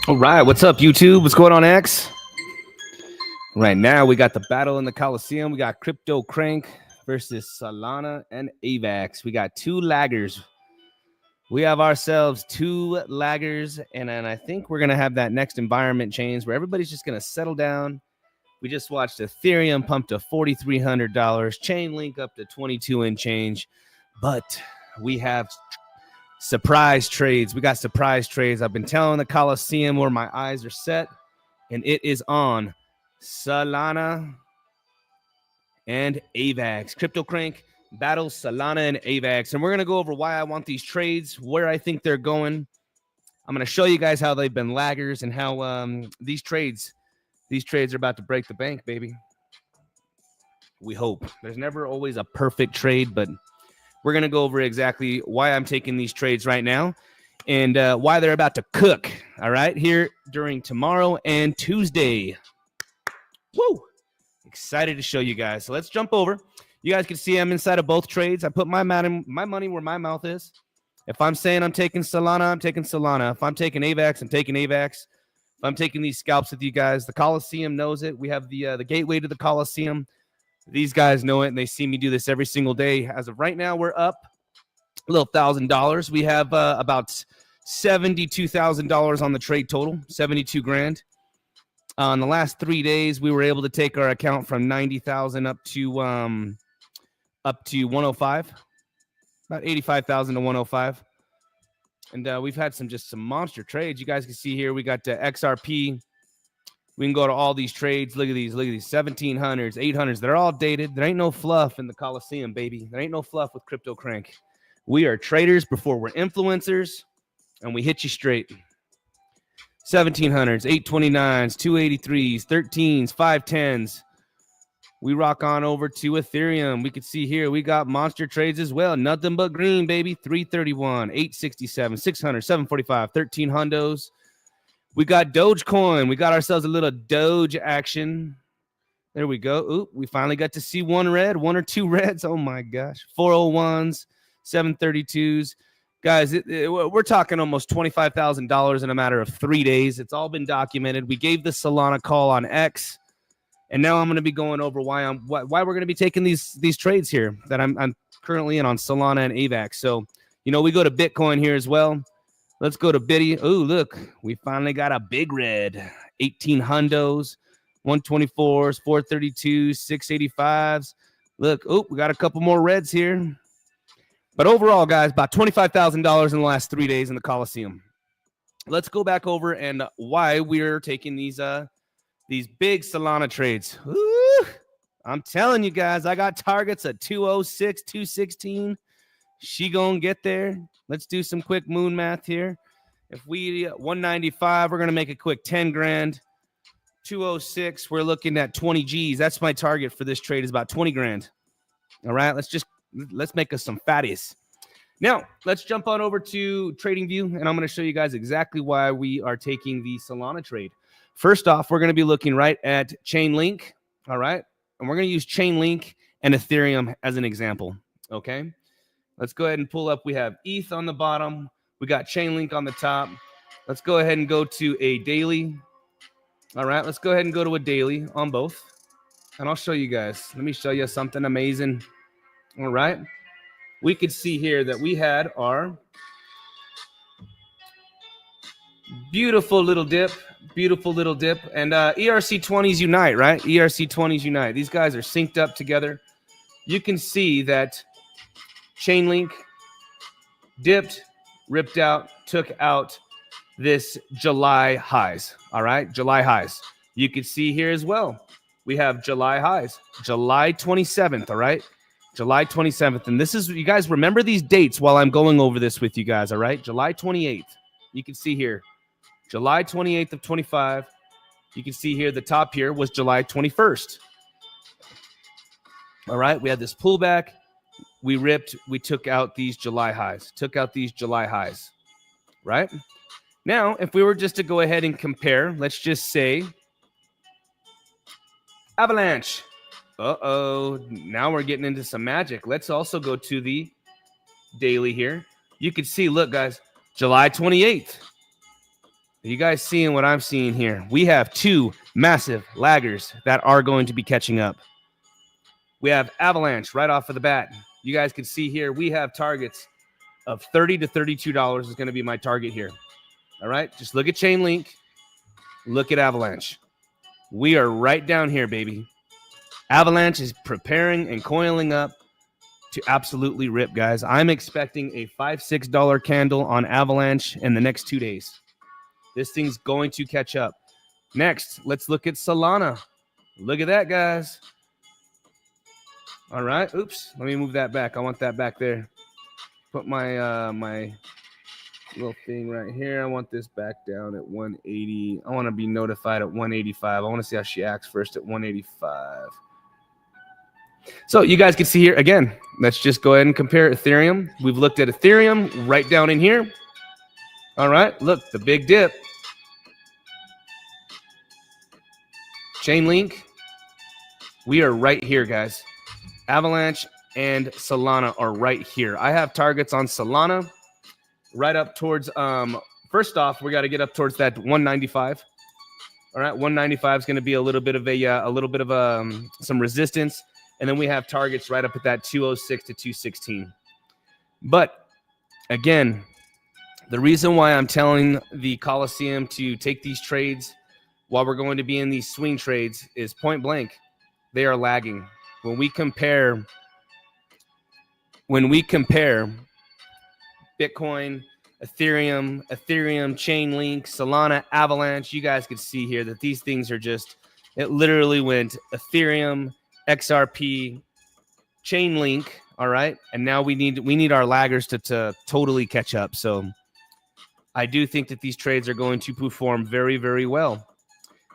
All right, what's up, YouTube? What's going on, X? Right now, we got the battle in the Coliseum. We got CryptoCrank versus Solana and AVAX. We got two laggers. We have ourselves two laggers, and then I think we're going to have that next environment change where everybody's just going to settle down. We just watched Ethereum pump to $4,300, Chainlink up to 22 and change, but we have surprise trades. We got surprise trades. I've been telling the Coliseum where my eyes are set, and it is on Solana and AVAX. CryptoCrank battles Solana and AVAX, and we're going to go over why I want these trades, where I think they're going. I'm going to show you guys how they've been laggers and how these trades are about to break the bank, baby. We hope. There's never always a perfect trade, but we're going to go over exactly why I'm taking these trades right now and why they're about to cook, all right, here during tomorrow and Tuesday. Woo! Excited to show you guys. So let's jump over. You guys can see I'm inside of both trades. I put my money where my mouth is. If I'm saying I'm taking Solana, I'm taking Solana. If I'm taking AVAX, I'm taking AVAX. If I'm taking these scalps with you guys, the Coliseum knows it. We have the gateway to the Coliseum. These guys know it, and they see me do this every single day. As of right now, we're up a little $1,000. We have about $72,000 on the trade total, 72 grand. In the last 3 days, we were able to take our account from 90,000 up to 105, about 85,000 to 105. And we've had some monster trades. You guys can see here we got XRP. We can go to all these trades. Look at these 1700s, 800s. They're all dated. There ain't no fluff in the Coliseum, baby. There ain't no fluff with CryptoCrank. We are traders before we're influencers, and we hit you straight. 1700s, 829s, 283s, 13s, 510s. We rock on over to Ethereum. We can see here we got monster trades as well. Nothing but green, baby. 331, 867, 600, 745, 13 hundos. We got Dogecoin. We got ourselves a little Doge action. There we go. Ooh, we finally got to see one or two reds. Oh, my gosh. 401s, 732s. Guys, we're talking almost $25,000 in a matter of 3 days. It's all been documented. We gave the Solana call on X, and now I'm going to be going over why we're going to be taking these trades here that I'm currently in on Solana and AVAX. So, we go to Bitcoin here as well. Let's go to Biddy. Oh, look, we finally got a big red. 18 hundos, 124s, 432s, 685s. Look, we got a couple more reds here. But overall, guys, about $25,000 in the last 3 days in the Coliseum. Let's go back over and why we're taking these big Solana trades. Ooh, I'm telling you guys, I got targets at 206, 216. She gonna get there. Let's do some quick moon math here. If we 195, we're gonna make a quick 10 grand. 206, we're looking at 20 G's. That's my target for this trade is about 20 grand. All right, let's make us some fatties. Now, let's jump on over to TradingView, and I'm going to show you guys exactly why we are taking the Solana trade. First off, we're going to be looking right at Chainlink, all right? And we're going to use Chainlink and Ethereum as an example, okay? Let's go ahead and pull up. We have ETH on the bottom. We got Chainlink on the top. Let's go ahead and go to a daily. All right, let's go ahead and go to a daily on both, and I'll show you guys. Let me show you something amazing. All right, we could see here that we had our beautiful little dip, and ERC20s unite, right? ERC20s unite. These guys are synced up together. You can see that Chainlink dipped, ripped out, took out this July highs, all right? July highs. You can see here as well. We have July highs, July 27th, all right? July 27th. And this is, you guys remember these dates while I'm going over this with you guys, all right? July 28th. You can see here, July 28th of 25. You can see here, the top here was July 21st. All right, we had this pullback. We ripped, we took out these July highs, right? Now, if we were just to go ahead and compare, let's just say Avalanche. Now we're getting into some magic. Let's also go to the daily here. You can see, look, guys, July 28th. you guys seeing what I'm seeing here? We have two massive laggers that are going to be catching up. We have Avalanche right off of the bat. You guys can see here, we have targets of $30 to $32 is going to be my target here. All right, just look at Chainlink. Look at Avalanche. We are right down here, baby. Avalanche is preparing and coiling up to absolutely rip, guys. I'm expecting a $5, $6 candle on Avalanche in the next 2 days. This thing's going to catch up. Next, let's look at Solana. Look at that, guys. All right. Oops. Let me move that back. I want that back there. Put my my little thing right here. I want this back down at 180. I want to be notified at 185. I want to see how she acts first at 185. So you guys can see here, again, let's just go ahead and compare Ethereum. We've looked at Ethereum right down in here. All right, look, the big dip. Chainlink, we are right here, guys. Avalanche and Solana are right here. I have targets on Solana right up towards, first off, we got to get up towards that 195. All right, 195 is going to be a little bit of some resistance. And then we have targets right up at that 206 to 216. But again, the reason why I'm telling the Coliseum to take these trades while we're going to be in these swing trades is point blank. They are lagging. When we compare Bitcoin, Ethereum, Chainlink, Solana, Avalanche, you guys could see here that these things are just, it literally went Ethereum, XRP, Chainlink, all right? And now we need our laggers to totally catch up. So I do think that these trades are going to perform very, very well.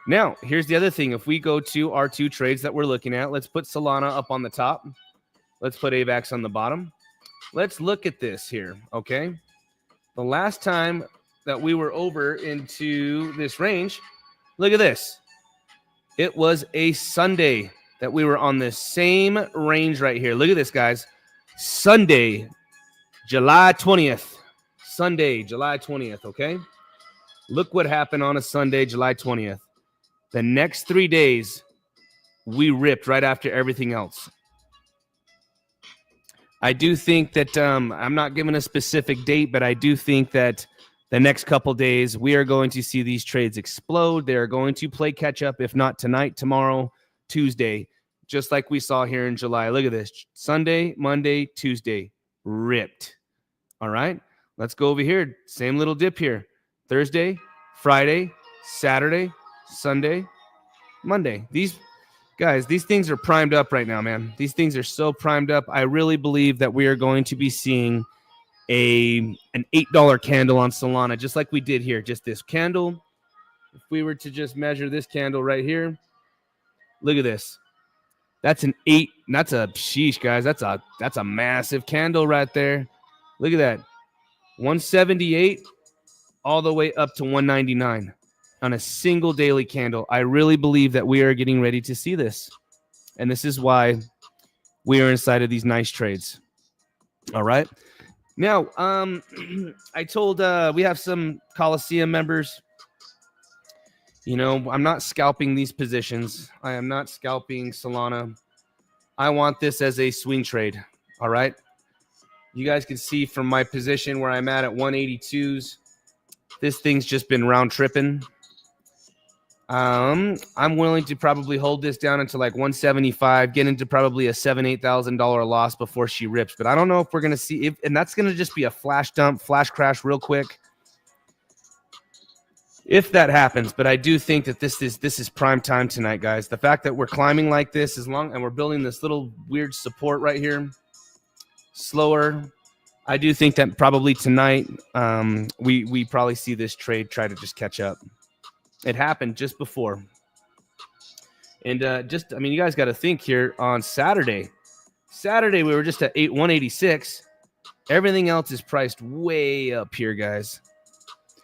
Now, here's the other thing. If we go to our two trades that we're looking at, let's put Solana up on the top. Let's put AVAX on the bottom. Let's look at this here, okay? The last time that we were over into this range, look at this. It was a Sunday that we were on this same range right here. Look at this, guys. Sunday, July 20th. Sunday, July 20th, okay? Look what happened on a Sunday, July 20th. The next 3 days, we ripped right after everything else. I do think that, I'm not giving a specific date, but I do think that the next couple days, we are going to see these trades explode. They are going to play catch up, if not tonight, tomorrow, Tuesday, just like we saw here in July. Look at this. Sunday, Monday, Tuesday, ripped. All right, let's go over here. Same little dip here. Thursday, Friday, Saturday, Sunday, Monday. These guys, these things are primed up right now, man. These things are so primed up. I really believe that we are going to be seeing an $8 candle on Solana, just like we did here. Just this candle. If we were to just measure this candle right here, look at this. That's an 8. That's a sheesh, guys. That's a massive candle right there. Look at that. 178 all the way up to 199 on a single daily candle. I really believe that we are getting ready to see this. And this is why we are inside of these nice trades. All right. Now, I told we have some Coliseum members. You know, I'm not scalping these positions. I am not scalping Solana. I want this as a swing trade. All right. You guys can see from my position where I'm at 182s. This thing's just been round tripping. I'm willing to probably hold this down until like 175, get into probably a $7,000-$8,000 loss before she rips. But I don't know if we're going to see if, and that's going to just be a flash dump, flash crash real quick. If that happens, but I do think that this is prime time tonight, guys. The fact that we're climbing like this as long and we're building this little weird support right here, slower. I do think that probably tonight we probably see this trade try to just catch up. It happened just before. And I mean, you guys got to think here on Saturday. Saturday, we were just at 186. Everything else is priced way up here, guys.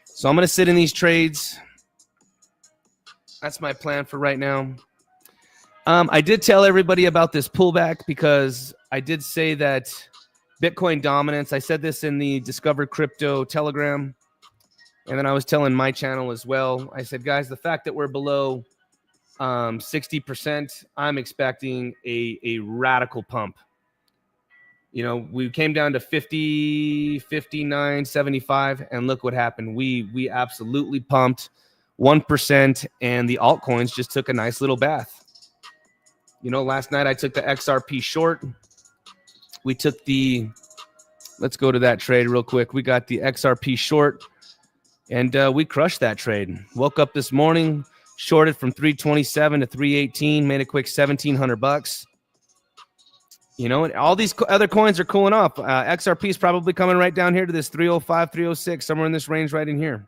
So I'm going to sit in these trades. That's my plan for right now. I did tell everybody about this pullback because I did say that Bitcoin dominance. I said this in the Discover Crypto Telegram. And then I was telling my channel as well. I said, guys, the fact that we're below 60%, I'm expecting a radical pump. You know, we came down to 50, 59, 75, and look what happened. We absolutely pumped 1%, and the altcoins just took a nice little bath. You know, last night I took the XRP short. We took the, let's go to that trade real quick. We got the XRP short, and we crushed that trade. Woke up this morning, shorted from 327 to 318, made a quick $1,700. You know, and all these other coins are cooling off. XRP is probably coming right down here to this 305, 306, somewhere in this range right in here.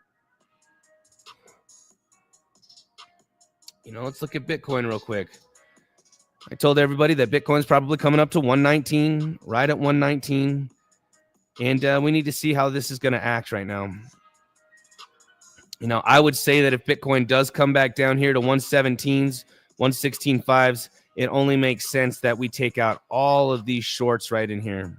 You know, let's look at Bitcoin real quick. I told everybody that Bitcoin's probably coming up to 119, right at 119. And we need to see how this is going to act right now. You know, I would say that if Bitcoin does come back down here to 117s, 116.5s, it only makes sense that we take out all of these shorts right in here.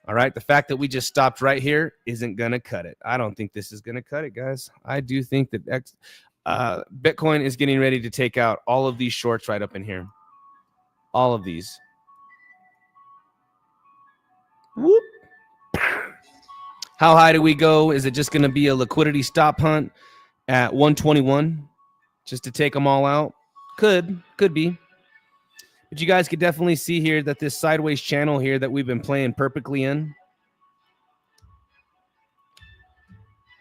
All right. The fact that we just stopped right here isn't going to cut it. I don't think this is going to cut it, guys. I do think that Bitcoin is getting ready to take out all of these shorts right up in here. All of these. Whoop. How high do we go? Is it just going to be a liquidity stop hunt at 121 just to take them all out? Could be. But you guys could definitely see here that this sideways channel here that we've been playing perfectly in.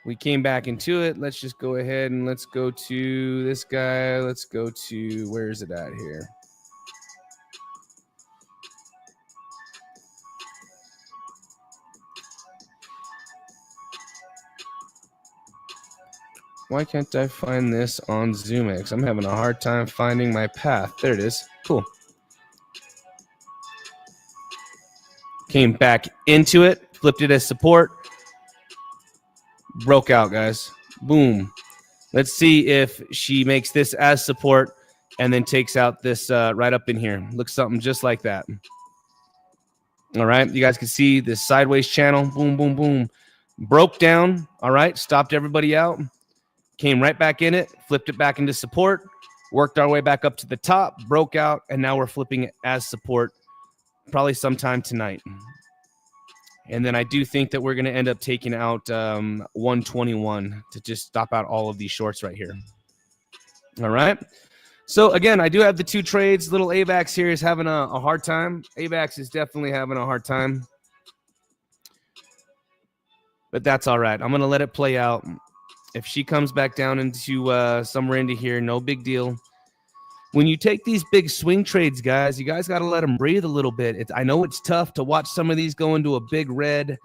We came back into it. Let's just go ahead and let's go to this guy. Let's go to, where is it at here? Why can't I find this on zoomex? I'm having a hard time finding my path. There it is. Cool. Came back into it, flipped it as support, broke out, guys. Boom. Let's see if she makes this as support and then takes out this right up in here. Looks something just like that. All right. You guys can see this sideways channel. Boom, boom, boom. Broke down. All right. Stopped everybody out. Came right back in it. Flipped it back into support. Worked our way back up to the top. Broke out. And now we're flipping it as support probably sometime tonight. And then I do think that we're going to end up taking out 121 to just stop out all of these shorts right here. All right. So, again, I do have the two trades. Little AVAX here is having a hard time. AVAX is definitely having a hard time. But that's all right. I'm going to let it play out. If she comes back down into somewhere into here, no big deal. When you take these big swing trades, guys, you guys got to let them breathe a little bit. I know it's tough to watch some of these go into a big red.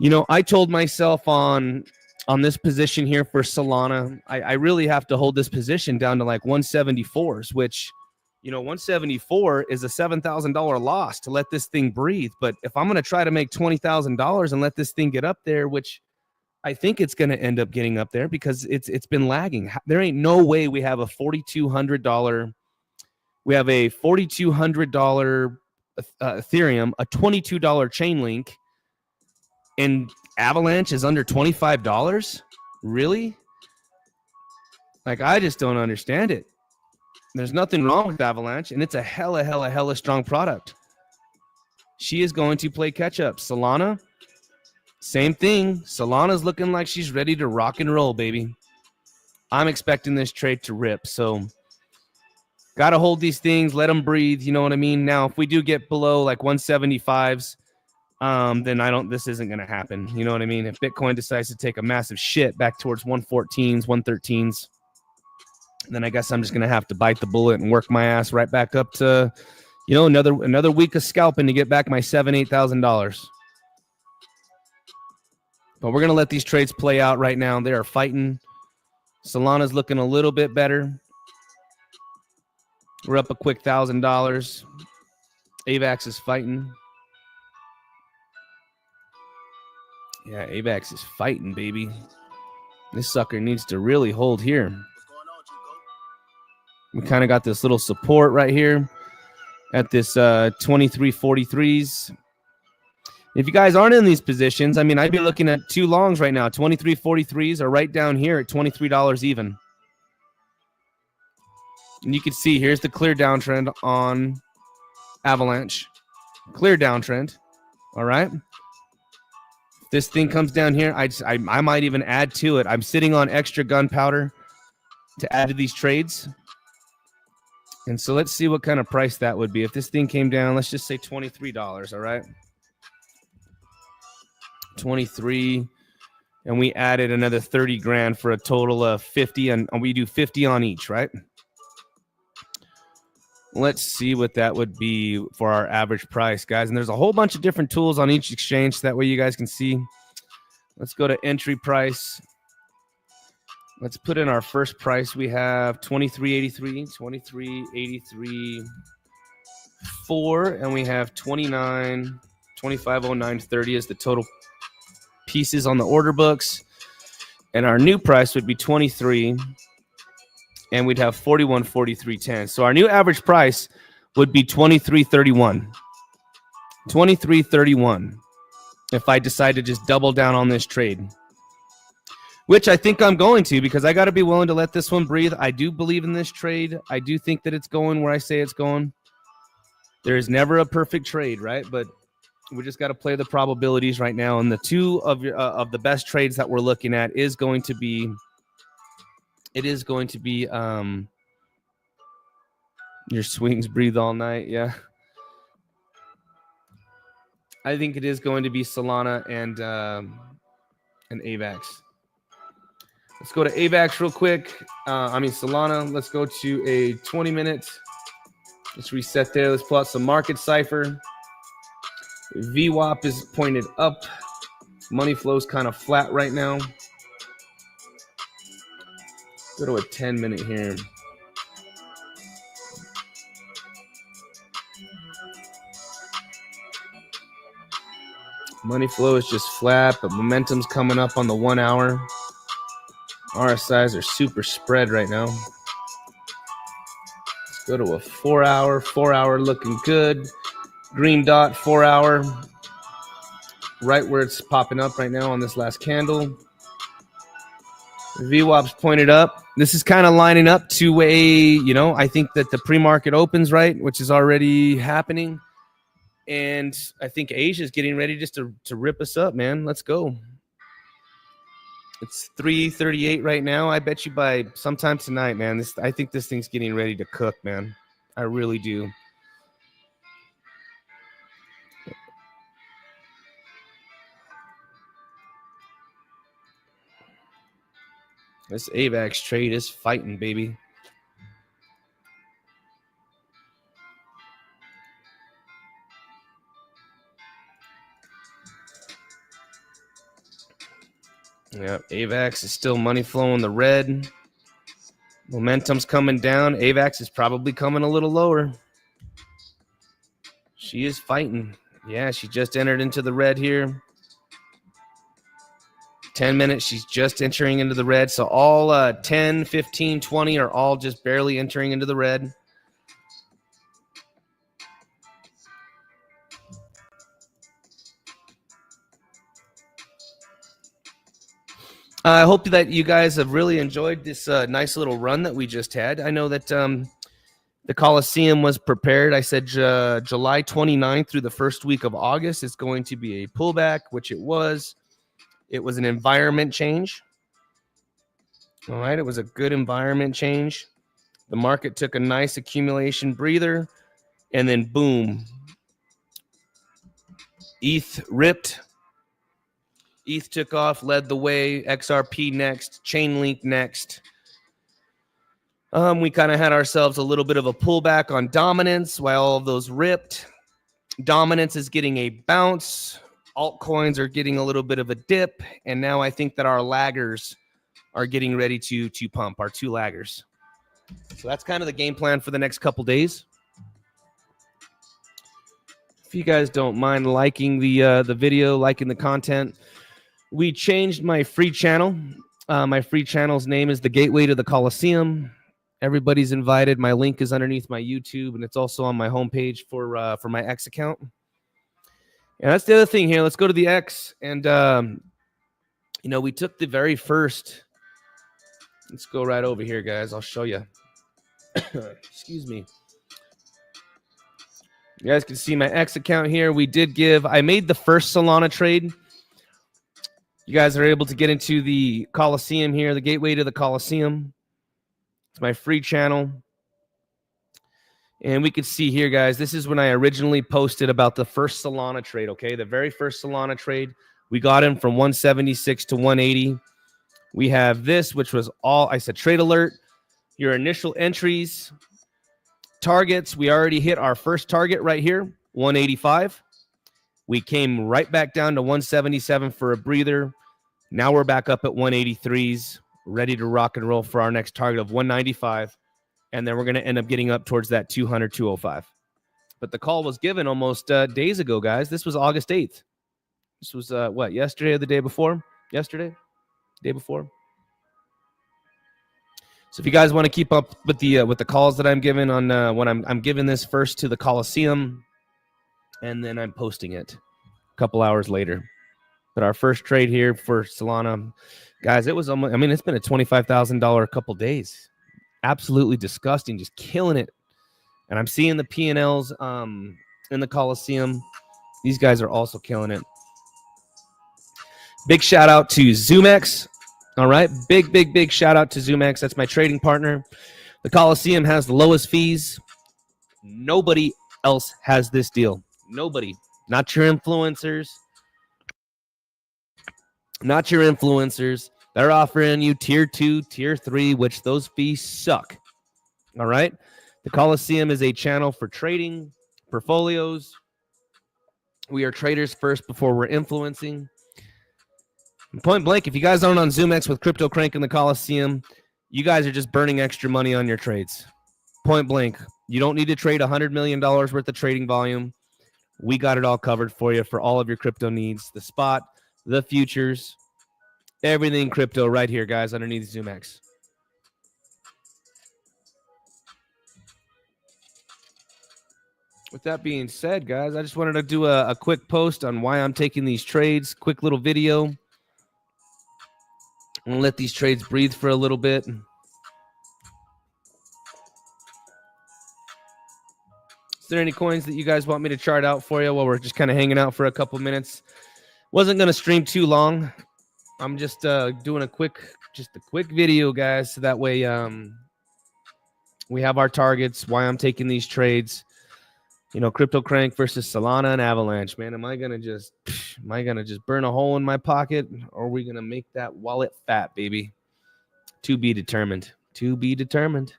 You know, I told myself on this position here for Solana, I really have to hold this position down to like 174s, which, you know, 174 is a $7,000 loss to let this thing breathe. But if I'm going to try to make $20,000 and let this thing get up there, which I think it's going to end up getting up there because it's been lagging. There ain't no way we have a $4,200. We have a $4,200 Ethereum, a $22 chain link, and Avalanche is under $25. Really? Like, I just don't understand it. There's nothing wrong with Avalanche, and it's a hella strong product. She is going to play catch up. Solana. Same thing. Solana's looking like she's ready to rock and roll, baby. I'm expecting this trade to rip. So, got to hold these things, let them breathe. You know what I mean? Now, if we do get below like 175s, then this isn't going to happen. You know what I mean? If Bitcoin decides to take a massive shit back towards 114s, 113s, then I guess I'm just going to have to bite the bullet and work my ass right back up to, you know, another week of scalping to get back my $7,000, $8,000. But we're going to let these trades play out right now. They are fighting. Solana's looking a little bit better. We're up a quick $1,000. AVAX is fighting. Yeah, AVAX is fighting, baby. This sucker needs to really hold here. We kind of got this little support right here at this 2343s. If you guys aren't in these positions, I mean, I'd be looking at 2 longs right now. 23.43s are right down here at $23 even. And you can see here's the clear downtrend on Avalanche. Clear downtrend. All right. If this thing comes down here, I might even add to it. I'm sitting on extra gunpowder to add to these trades. And so let's see what kind of price that would be. If this thing came down, let's just say $23, all right? 23, and we added another 30 grand for a total of 50, and we do 50 on each, right? Let's see what that would be for our average price, guys. And there's a whole bunch of different tools on each exchange. So that way you guys can see. Let's go to entry price. Let's put in our first price. We have 23.83, 23.83, 4, and we have 29, 25.09.30 is the total pieces on the order books. And our new price would be 23, and we'd have 41.43.10. So our new average price would be 23.31. 23.31 if I decide to just double down on this trade, which I think I'm going to, because I got to be willing to let this one breathe. I do believe in this trade. I do think that it's going where I say it's going. There is never a perfect trade, right? But we just got to play the probabilities right now. And the two of the best trades that we're looking at is going to be, your swings breathe all night. Yeah. I think it is going to be Solana and AVAX. Let's go to AVAX real quick. Solana. Let's go to a 20 minutes. Let's reset there. Let's pull out some market cipher. VWAP is pointed up. Money flow is kind of flat right now. Go to a 10 minute here. Money flow is just flat, but momentum's coming up on the 1 hour. RSIs are super spread right now. Let's go to a 4 hour. 4 hour looking good. Green dot, 4 hour. Right where it's popping up right now on this last candle. VWAP's pointed up. This is kind of lining up to I think that the pre-market opens, right, which is already happening. And I think Asia's getting ready just to rip us up, man. Let's go. It's 3:38 right now. I bet you by sometime tonight, man. I think this thing's getting ready to cook, man. I really do. This AVAX trade is fighting, baby. Yeah, AVAX is still money flowing the red. Momentum's coming down. AVAX is probably coming a little lower. She is fighting. Yeah, she just entered into the red here. 10 minutes, she's just entering into the red. So all 10, 15, 20 are all just barely entering into the red. I hope that you guys have really enjoyed this nice little run that we just had. I know that the Coliseum was prepared. I said July 29th through the first week of August is going to be a pullback, which it was. It was an environment change. All right, it was a good environment change. The market took a nice accumulation breather, and then boom, ETH ripped. ETH took off, led the way. XRP next, Chainlink next. We kind of had ourselves a little bit of a pullback on dominance while all of those ripped. Dominance is getting a bounce. Altcoins are getting a little bit of a dip. And now I think that our laggers are getting ready to pump, our two laggers. So that's kind of the game plan for the next couple days. If you guys don't mind liking the video, liking the content, we changed my free channel. My free channel's name is The Gateway to the Coliseum. Everybody's invited. My link is underneath my YouTube, and it's also on my homepage for my X account. And that's the other thing here. Let's go to the X. And, you know, we took the very first. Let's go right over here, guys. I'll show you. Excuse me. You guys can see my X account here. I made the first Solana trade. You guys are able to get into the Coliseum here, the gateway to the Coliseum. It's my free channel. And we can see here, guys, this is when I originally posted about the first Solana trade, okay? The very first Solana trade. We got him from 176 to 180. We have this, which was all, I said, trade alert, your initial entries, targets. We already hit our first target right here, 185. We came right back down to 177 for a breather. Now we're back up at 183s, ready to rock and roll for our next target of 195. And then we're going to end up getting up towards that 200, 205. But the call was given almost days ago, guys. This was August 8th. This was, what, yesterday or the day before? Yesterday? Day before? So if you guys want to keep up with the calls that I'm giving on when I'm giving this first to the Coliseum, and then I'm posting it a couple hours later. But our first trade here for Solana, guys, it was almost, I mean, it's been a $25,000 couple days. Absolutely disgusting, just killing it. And I'm seeing the P&Ls in the Coliseum. These guys are also killing it. Big shout out to zoomex. All right, big shout out to zoomex. That's my trading partner. The Coliseum has the lowest fees. Nobody else has this deal. Nobody. Not your influencers. Not your influencers. They're offering you tier 2, tier 3, which those fees suck. All right. The Coliseum is a channel for trading portfolios. We are traders first before we're influencing. And point blank, if you guys aren't on zoomex with CryptoCrank in the Coliseum, you guys are just burning extra money on your trades. Point blank. You don't need to trade $100 million worth of trading volume. We got it all covered for you for all of your crypto needs. The spot, the futures, everything crypto right here, guys, underneath zoomex. With that being said, guys, I just wanted to do a quick post on why I'm taking these trades. Quick little video. I'm going to let these trades breathe for a little bit. Is there any coins that you guys want me to chart out for you while we're just kind of hanging out for a couple minutes? Wasn't going to stream too long. I'm just doing a quick video, guys, so that way we have our targets, why I'm taking these trades. You know, CryptoCrank versus Solana and Avalanche, man. Am I gonna just burn a hole in my pocket, or are we gonna make that wallet fat, baby? To be determined. To be determined.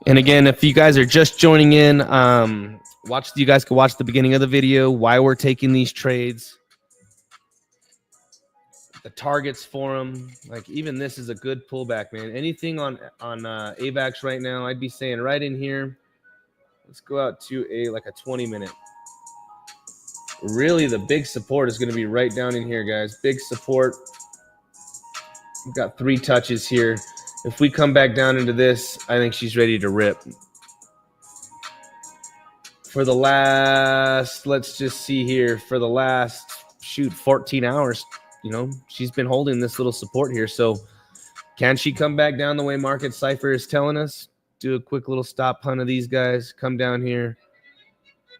And again, if you guys are just joining in, you guys can watch the beginning of the video, why we're taking these trades. The targets for them, like even this is a good pullback, man. Anything on AVAX right now, I'd be saying right in here. Let's go out to a 20-minute. Really, the big support is going to be right down in here, guys. Big support. We've got 3 touches here. If we come back down into this, I think she's ready to rip. For the last, let's just see here, for the last 14 hours. You know, she's been holding this little support here. So can she come back down the way Market Cypher is telling us? Do a quick little stop hunt of these guys, come down here,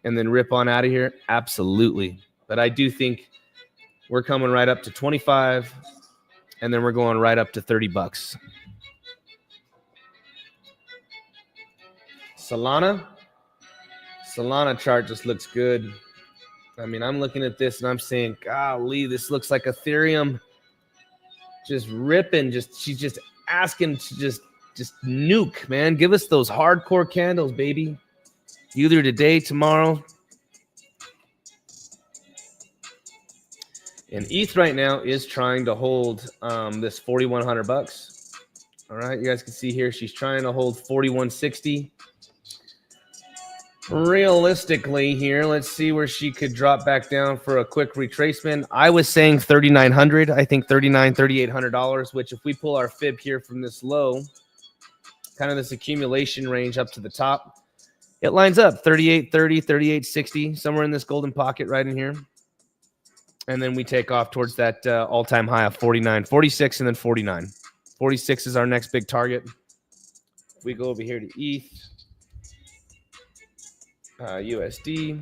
and then rip on out of here? Absolutely. But I do think we're coming right up to 25, and then we're going right up to $30. Solana chart just looks good. I mean, I'm looking at this and I'm saying, golly, this looks like Ethereum just ripping. She's just asking to just nuke, man. Give us those hardcore candles, baby. Either today, tomorrow. And ETH right now is trying to hold this $4,100. All right, you guys can see here, she's trying to hold 4,160. Realistically here, let's see where she could drop back down for a quick retracement. I was saying 3,900. I think $3,800, which if we pull our fib here from this low, kind of this accumulation range up to the top, it lines up 38.30, 38.60, somewhere in this golden pocket right in here. And then we take off towards that all-time high of 49, 46, and then 49. 46 is our next big target. We go over here to ETH. USD.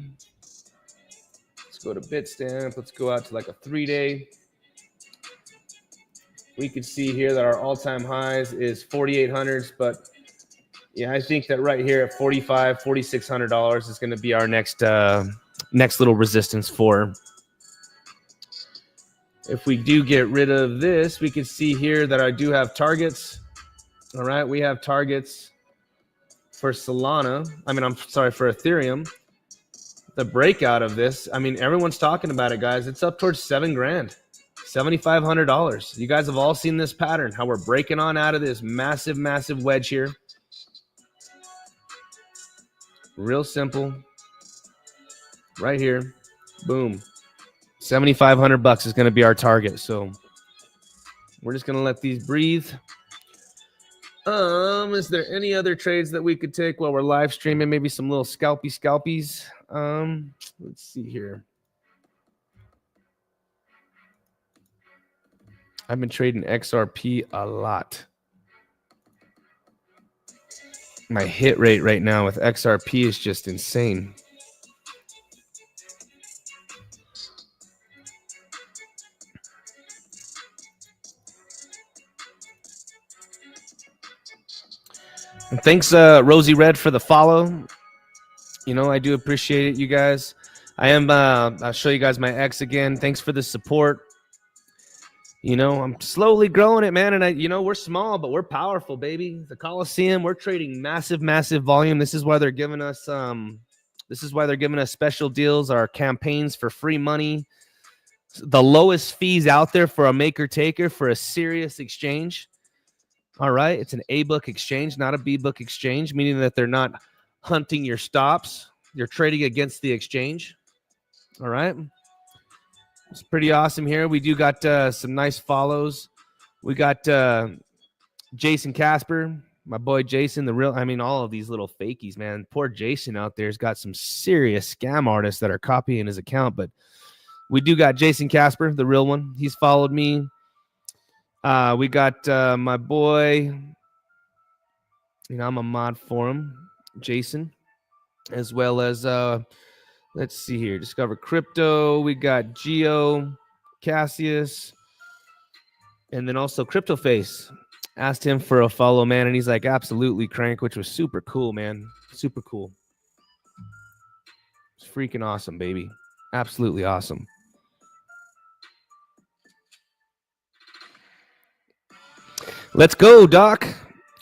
Let's go to Bitstamp. Let's go out to like a 3-day. We can see here that our all-time highs is 4,800s, but yeah, I think that right here at $4,500, $4,600 is going to be our next little resistance for. If we do get rid of this, we can see here that I do have targets. All right, we have targets for Solana. I'm sorry, for Ethereum. The breakout of this, everyone's talking about it, guys. It's up towards $7,000, $7,500. You guys have all seen this pattern, how we're breaking on out of this massive, massive wedge here. Real simple. Right here. Boom. $7,500 is going to be our target. So we're just going to let these breathe. Is there any other trades that we could take while we're live streaming? Maybe some little scalpies. Let's see here. I've been trading XRP a lot. My hit rate right now with XRP is just insane. And thanks, Rosie Red, for the follow. You know, I do appreciate it, you guys. I'll show you guys my X again. Thanks for the support. You know, I'm slowly growing it, man. And we're small, but we're powerful, baby. The Coliseum, we're trading massive, massive volume. This is why they're giving us special deals, our campaigns for free money. The lowest fees out there for a maker taker for a serious exchange. All right, it's an A-book exchange, not a B-book exchange, meaning that they're not hunting your stops. You're trading against the exchange. All right. It's pretty awesome here. We do got some nice follows. We got Jason Casper, my boy Jason, all of these little fakies, man. Poor Jason out there has got some serious scam artists that are copying his account, but we do got Jason Casper, the real one. He's followed me. We got my boy, I'm a mod for him, Jason, as well as, let's see here, Discover Crypto. We got Geo, Cassius, and then also CryptoFace. Asked him for a follow, man, and he's like, absolutely, Crank, which was super cool, man. Super cool. It's freaking awesome, baby. Absolutely awesome. Let's go, Doc.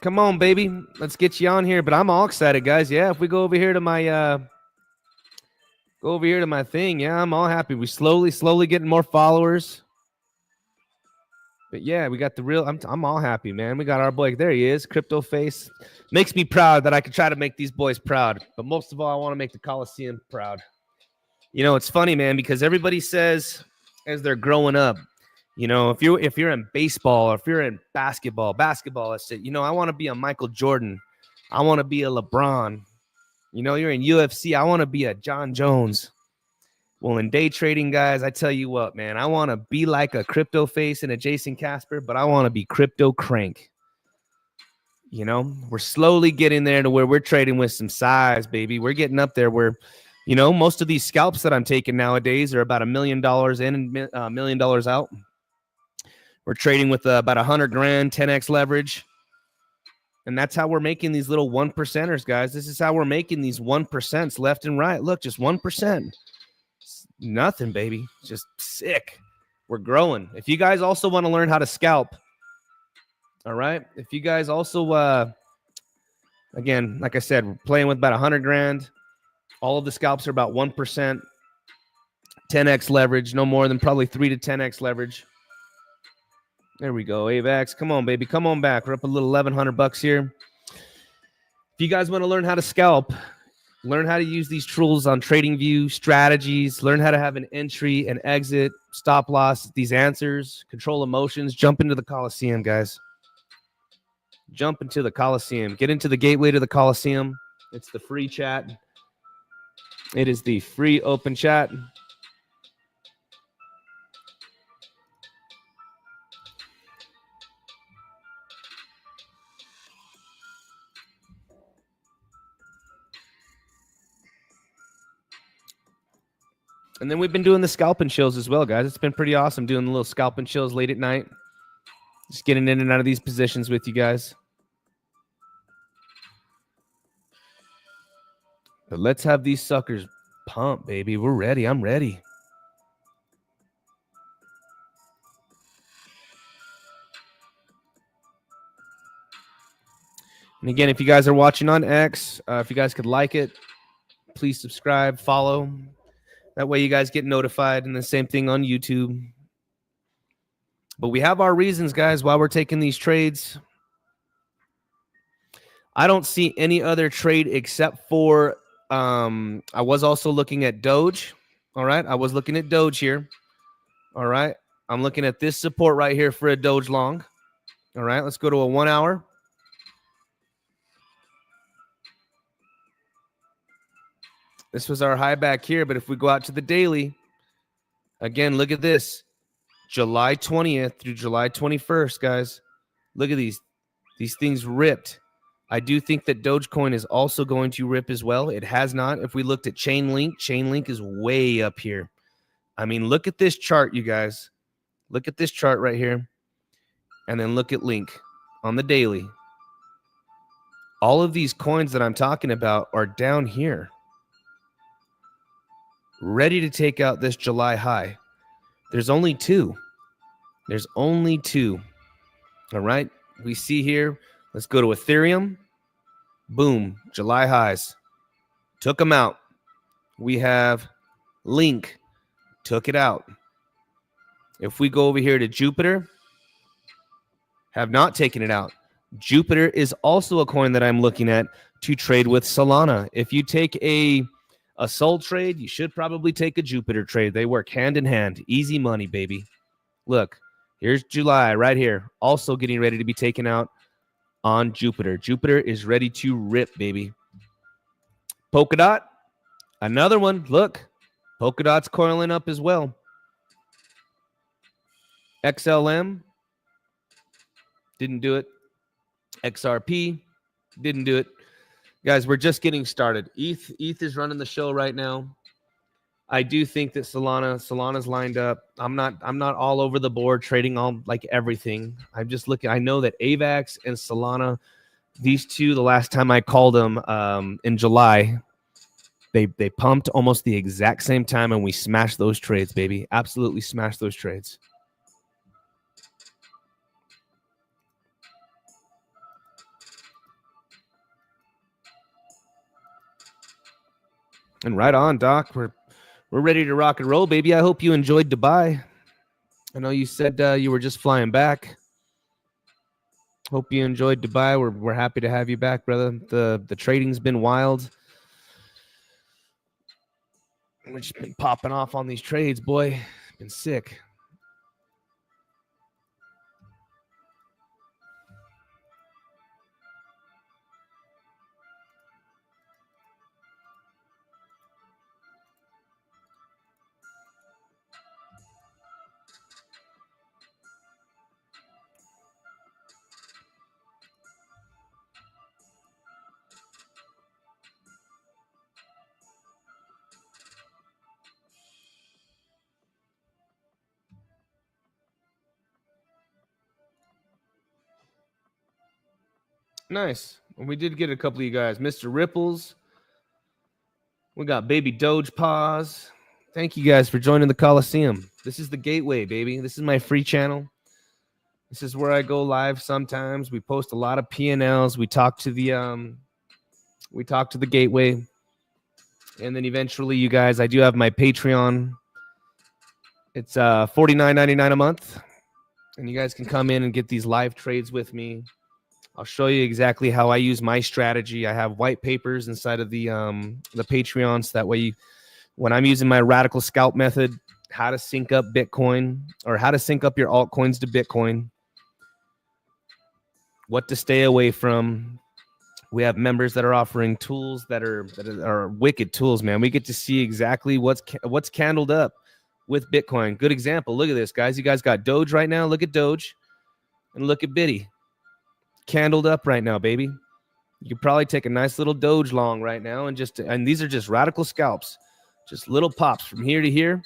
Come on, baby. Let's get you on here. But I'm all excited, guys. Yeah, if we go over here to my thing, yeah, I'm all happy. We slowly getting more followers. But yeah, we got the real. I'm all happy, man. We got our boy. There he is, CryptoFace. Makes me proud that I could try to make these boys proud. But most of all, I want to make the Coliseum proud. You know, it's funny, man, because everybody says as they're growing up, you know, if you're in baseball or if you're in basketball, let's say, I want to be a Michael Jordan. I want to be a LeBron. You know, you're in UFC. I want to be a John Jones. Well, in day trading, guys, I tell you what, man, I want to be like a CryptoFace and a Jason Casper, but I want to be CryptoCrank. You know, we're slowly getting there to where we're trading with some size, baby. We're getting up there where, most of these scalps that I'm taking nowadays are about $1 million in and $1 million out. We're trading with about $100,000, 10x leverage. And that's how we're making these little 1%ers, guys. This is how we're making these 1% left and right. Look, just 1%. It's nothing, baby. Just sick. We're growing. If you guys also want to learn how to scalp, all right? If you guys also, again, like I said, we're playing with about $100,000. All of the scalps are about 1%. 10x leverage, no more than probably 3 to 10x leverage. There we go, AVAX. Come on, baby. Come on back. We're up a little $1,100 here. If you guys want to learn how to scalp, Learn how to use these tools on TradingView, strategies, learn how to have an entry, an exit, stop loss, these answers, control emotions. Jump into the Coliseum, guys. Jump into the Coliseum. Get into the gateway to the Coliseum. It's the free chat. It is the free open chat. And then we've been doing the scalping shows as well, guys. It's been pretty awesome doing the little scalping shows late at night. Just getting in and out of these positions with you guys. But let's have these suckers pump, baby. We're ready. I'm ready. And again, if you guys are watching on X, if you guys could like it, please subscribe, follow. That way you guys get notified, and the same thing on YouTube. But we have our reasons, guys, why we're taking these trades. I don't see any other trade except for I was also looking at Doge. All right. I was looking at Doge here. All right. I'm looking at this support right here for a Doge long. All right. Let's go to a 1 hour. This was our high back here. But if we go out to the daily, again, look at this. July 20th through July 21st, guys. Look at these. These things ripped. I do think that Dogecoin is also going to rip as well. It has not. If we looked at Chainlink is way up here. I mean, look at this chart, you guys. Look at this chart right here. And then look at Link on the daily. All of these coins that I'm talking about are down here, ready to take out this July high. There's only two. There's only two. All right. We see here. Let's go to Ethereum. Boom. July highs. Took them out. We have Link. Took it out. If we go over here to Jupiter, have not taken it out. Jupiter is also a coin that I'm looking at to trade with Solana. If you take a Sol trade, you should probably take a Jupiter trade. They work hand in hand. Easy money, baby. Look, here's July right here. Also getting ready to be taken out on Jupiter. Jupiter is ready to rip, baby. Polkadot, another one. Look, Polkadot's coiling up as well. XLM, didn't do it. XRP, didn't do it. Guys, we're just getting started. ETH is running the show right now. I do think that Solana's lined up. I'm not all over the board trading all like everything. I'm just looking. I know that AVAX and Solana, these two, the last time I called them in July, they pumped almost the exact same time, and we smashed those trades, baby. Absolutely smashed those trades. And right on, Doc. We're ready to rock and roll, baby. I hope you enjoyed Dubai. I know you said you were just flying back. Hope you enjoyed Dubai. We're happy to have you back, brother. The trading's been wild. We've just been popping off on these trades, boy. Been sick. Nice. We did get a couple of you guys. Mr. Ripples. We got Baby Doge Paws. Thank you guys for joining the Coliseum. This is the gateway, baby. This is my free channel. This is where I go live sometimes. We post a lot of P&Ls. We talk to the gateway. And then eventually, you guys, I do have my Patreon. It's $49.99 a month. And you guys can come in and get these live trades with me. I'll show you exactly how I use my strategy. I have white papers inside of the Patreon, so that way when I'm using my radical scalp method, how to sync up Bitcoin or how to sync up your altcoins to Bitcoin, what to stay away from. We have members that are offering tools that are wicked tools, man. We get to see exactly what's candled up with Bitcoin. Good example. Look at this, guys. You guys got Doge right now. Look at Doge and look at Biddy. Candled up right now, baby. You could probably take a nice little Doge long right now and these are just radical scalps. Just little pops from here to here.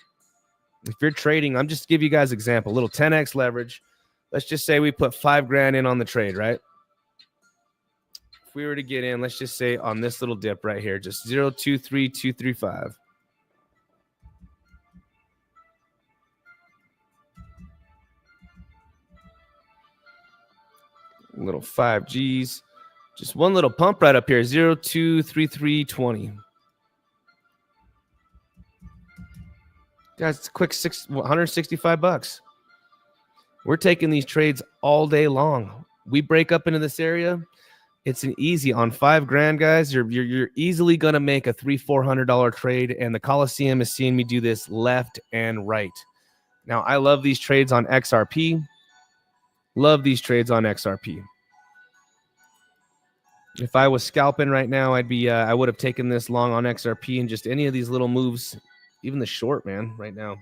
If you're trading, I'm just give you guys an example. Little 10x leverage. Let's just say we put $5,000 in on the trade, right? If we were to get in, let's just say on this little dip right here, just 0.23235. Little 5Gs. Just one little pump right up here, 0.23320. Guys, it's a quick $165. We're taking these trades all day long. We break up into this area. It's an easy on $5,000, guys. You're easily gonna make a $300-400 trade, and the Coliseum is seeing me do this left and right. Now, I love these trades on XRP. Love these trades on XRP. If I was scalping right now, I would have taken this long on XRP and just any of these little moves, even the short, man, right now.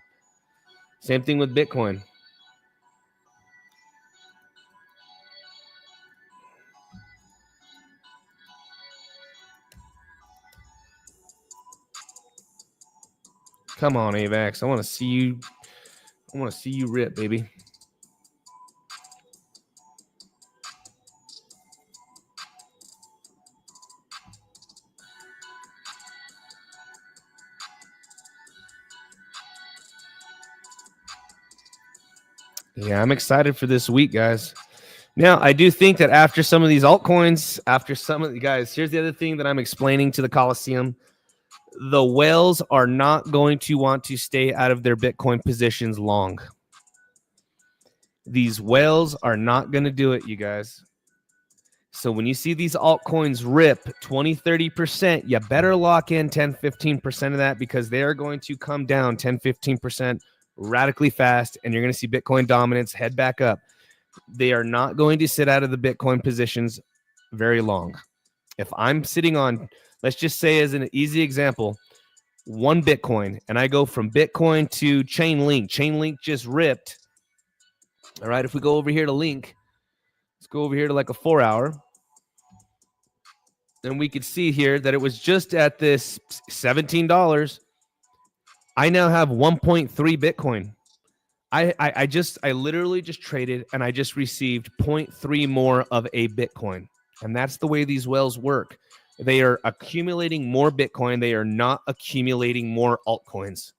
Same thing with Bitcoin. Come on, AVAX. I want to see you. I want to see you rip, baby. Yeah, I'm excited for this week, guys. Now, I do think that after some of these altcoins, after some of the guys, here's the other thing that I'm explaining to the Coliseum. The whales are not going to want to stay out of their Bitcoin positions long. These whales are not going to do it, you guys. So when you see these altcoins rip 20, 30%, you better lock in 10, 15% of that because they are going to come down 10, 15% radically fast, and you're going to see Bitcoin dominance head back up. They are not going to sit out of the Bitcoin positions very long. If I'm sitting on, let's just say as an easy example, one Bitcoin, and I go from Bitcoin to Chainlink just ripped. All right, if we go over here to Link, let's go over here to like a 4 hour. And we could see here that it was just at this $17. I now have 1.3 Bitcoin. I literally just traded and I just received 0.3 more of a Bitcoin. And that's the way these whales work. They are accumulating more Bitcoin. They are not accumulating more altcoins.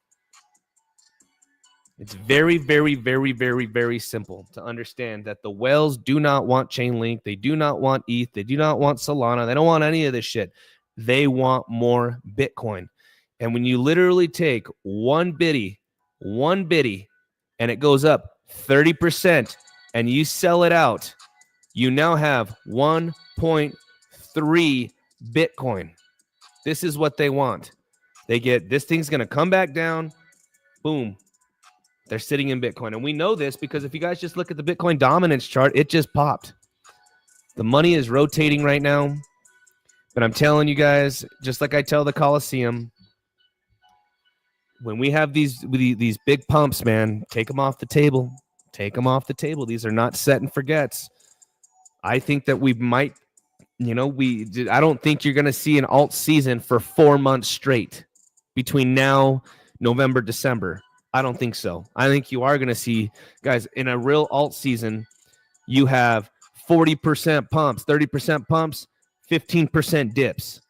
It's very, very, very, very, very simple to understand that the whales do not want Chainlink. They do not want ETH. They do not want Solana. They don't want any of this shit. They want more Bitcoin. And when you literally take one biddy, and it goes up 30% and you sell it out, you now have 1.3 Bitcoin. This is what they want. They get this thing's going to come back down. Boom. They're sitting in Bitcoin. And we know this because if you guys just look at the Bitcoin dominance chart, it just popped. The money is rotating right now. But I'm telling you guys, just like I tell the Coliseum, when we have these big pumps, man, take them off the table. Take them off the table. These are not set and forgets. I think that we might, I don't think you're going to see an alt season for 4 months straight between now, November, December. I don't think so. I think you are going to see, guys, in a real alt season, you have 40% pumps, 30% pumps, 15% dips.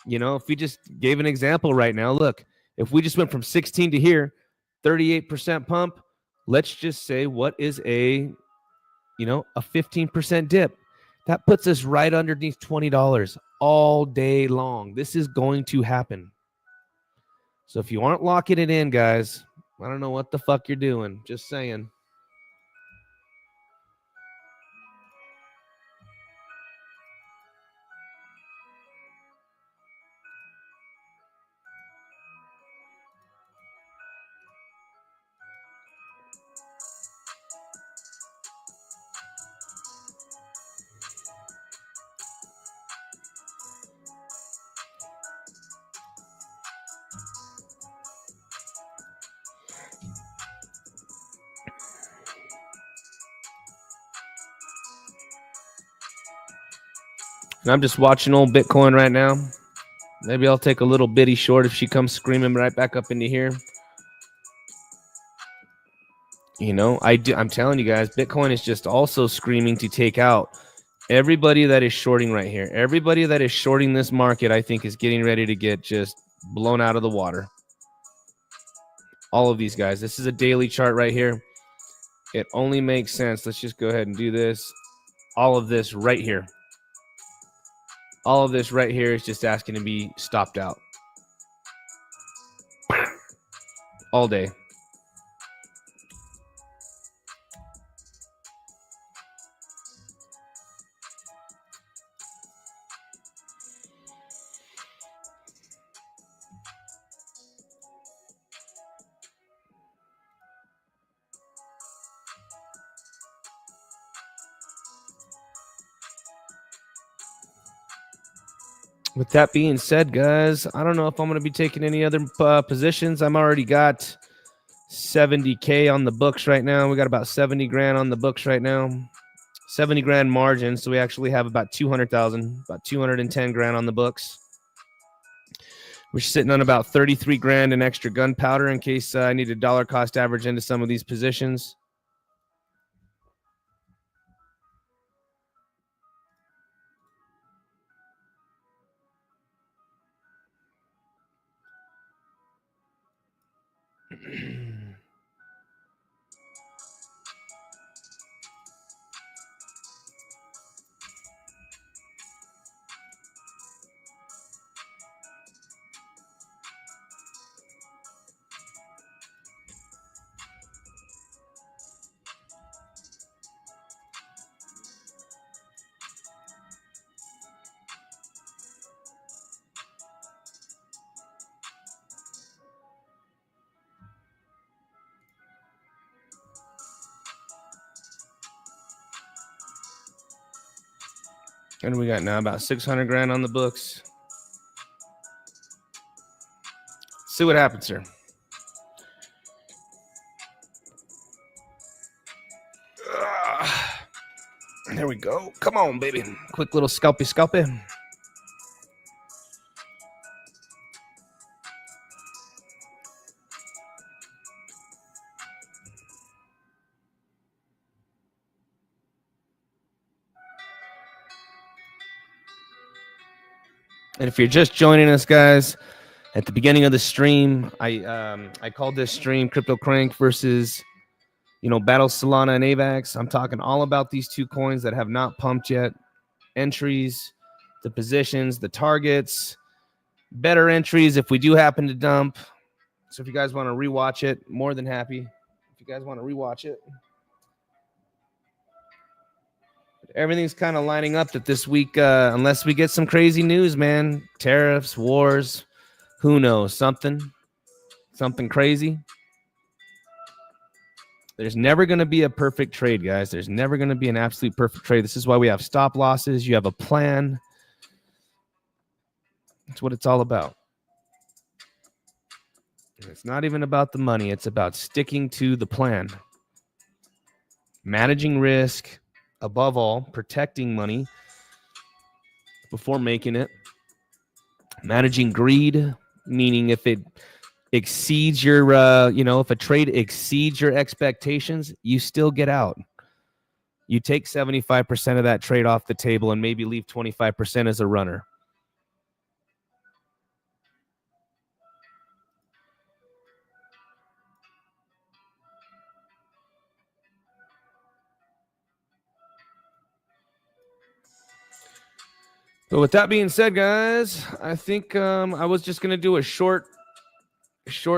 If we just gave an example right now, look, if we just went from 16 to here, 38% pump, let's just say what is a 15% dip. That puts us right underneath $20 all day long. This is going to happen. So if you aren't locking it in, guys, I don't know what the fuck you're doing. Just saying. And I'm just watching old Bitcoin right now. Maybe I'll take a little bitty short if she comes screaming right back up into here. You know, I'm telling you guys, Bitcoin is just also screaming to take out everybody that is shorting right here. Everybody that is shorting this market, I think, is getting ready to get just blown out of the water. All of these guys. This is a daily chart right here. It only makes sense. Let's just go ahead and do this. All of this right here. All of this right here is just asking to be stopped out. All day. With that being said, guys, I don't know if I'm going to be taking any other positions. I'm already got 70K on the books right now. We got about 70 grand on the books right now. 70 grand margin. So we actually have about 200,000, about 210 grand on the books. We're sitting on about 33 grand in extra gunpowder in case I need a dollar cost average into some of these positions. And we got now about 600 grand on the books. See what happens here. There we go. Come on, baby. Quick little scalpy. And if you're just joining us, guys, at the beginning of the stream, I called this stream CryptoCrank versus, Battle Solana and AVAX. I'm talking all about these two coins that have not pumped yet. Entries, the positions, the targets, better entries if we do happen to dump. So if you guys want to rewatch it, more than happy. If you guys want to rewatch it. Everything's kind of lining up that this week, unless we get some crazy news, man, tariffs, wars, who knows, something crazy. There's never going to be a perfect trade, guys. There's never going to be an absolute perfect trade. This is why we have stop losses. You have a plan. That's what it's all about. It's not even about the money. It's about sticking to the plan. Managing risk, above all, protecting money before making it. Managing greed, meaning if it exceeds your, if a trade exceeds your expectations, you still get out. You take 75% of that trade off the table and maybe leave 25% as a runner. But with that being said, guys, I think I was just going to do a short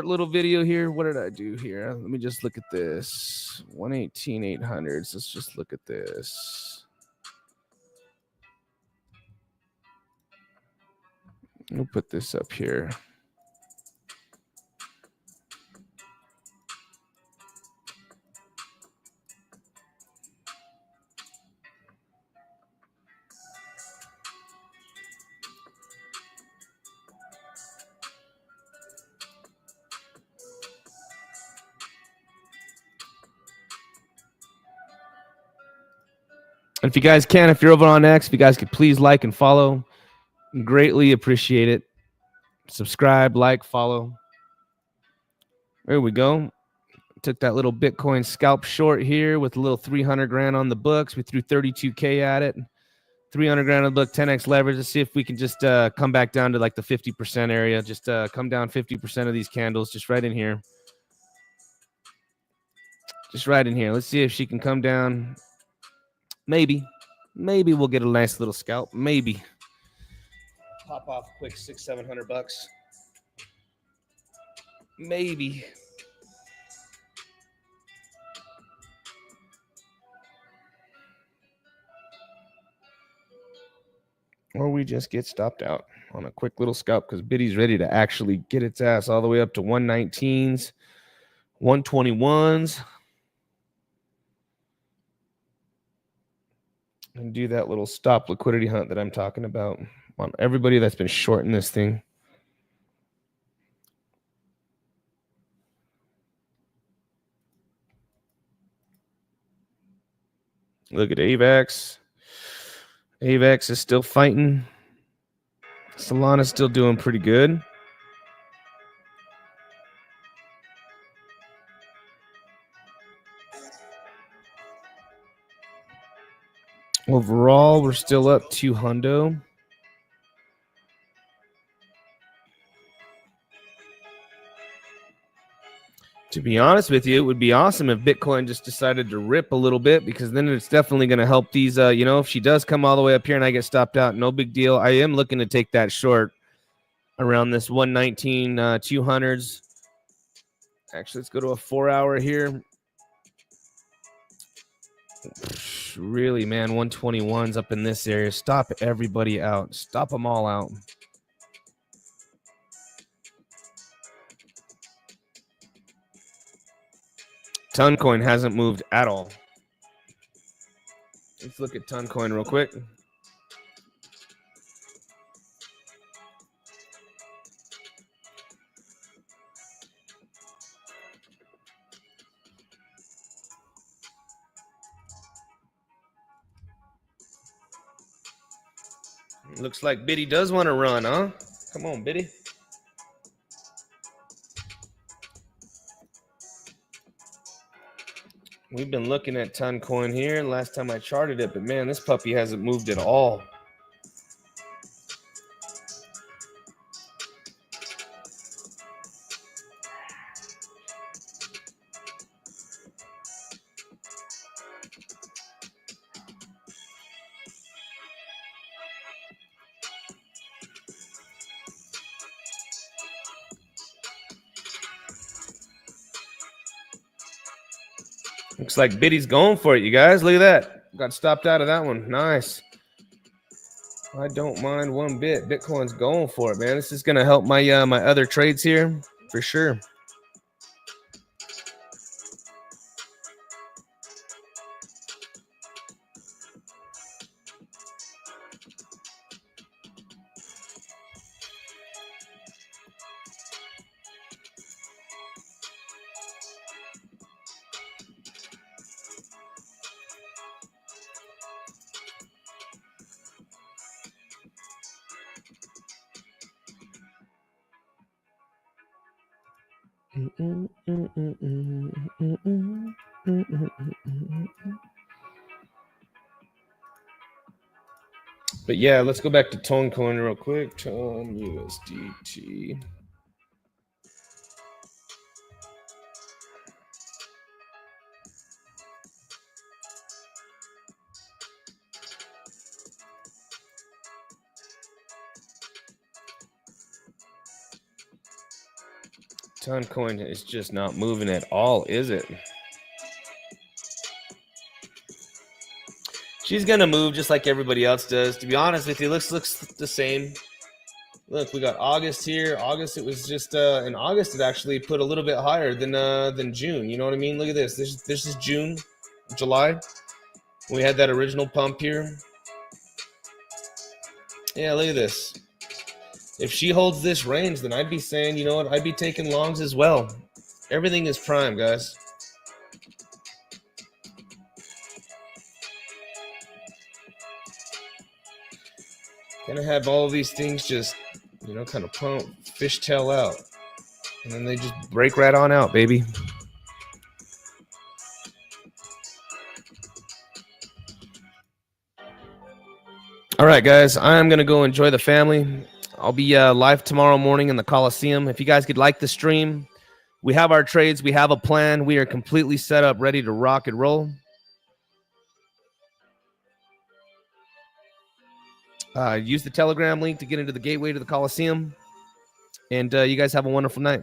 little video here. What did I do here? Let me just look at this. 118,800s. Let's just look at this. We'll put this up here. And if you guys can, if you're over on X, if you guys could please like and follow, greatly appreciate it. Subscribe, like, follow. There we go. Took that little Bitcoin scalp short here with a little 300 grand on the books. We threw 32K at it. 300 grand on the book, 10x leverage. Let's see if we can just come back down to like the 50% area. Just come down 50% of these candles just right in here. Just right in here. Let's see if she can come down. Maybe we'll get a nice little scalp. Maybe. Pop off quick $600-700. Maybe. Or we just get stopped out on a quick little scalp because Biddy's ready to actually get its ass all the way up to 119s, 121s. And do that little stop liquidity hunt that I'm talking about on everybody that's been shorting this thing. Look at AVAX. AVAX is still fighting. Solana's still doing pretty good. Overall, we're still up 200. To be honest with you, it would be awesome if Bitcoin just decided to rip a little bit, because then it's definitely going to help these, if she does come all the way up here and I get stopped out, no big deal. I am looking to take that short around this 119, 200s. Actually, let's go to a 4-hour here. Really, man, 121's up in this area. Stop everybody out. Stop them all out. Toncoin hasn't moved at all. Let's look at Toncoin real quick. Looks like Biddy does want to run, huh? Come on, Biddy. We've been looking at Toncoin here last time I charted it, but man, this puppy hasn't moved at all. Looks like Biddy's going for it, you guys. Look at that. Got stopped out of that one. Nice. I don't mind one bit. Bitcoin's going for it, man. This is going to help my my other trades here for sure. But yeah, let's go back to Toncoin real quick. Ton USDT. Toncoin is just not moving at all, is it? She's gonna move just like everybody else does. To be honest with you, looks the same. Look, we got August here. August, it was just in August it actually put a little bit higher than June. You know what I mean? Look at this. This is June, July. We had that original pump here. Yeah, look at this. If she holds this range, then I'd be saying, you know what, I'd be taking longs as well. Everything is prime, guys. Kind of have all of these things just, you know, kind of pump, fishtail out. And then they just break right on out, baby. All right, guys, I'm going to go enjoy the family. I'll be live tomorrow morning in the Coliseum. If you guys could like the stream, we have our trades. We have a plan. We are completely set up, ready to rock and roll. Use the Telegram link to get into the gateway to the Coliseum. And you guys have a wonderful night.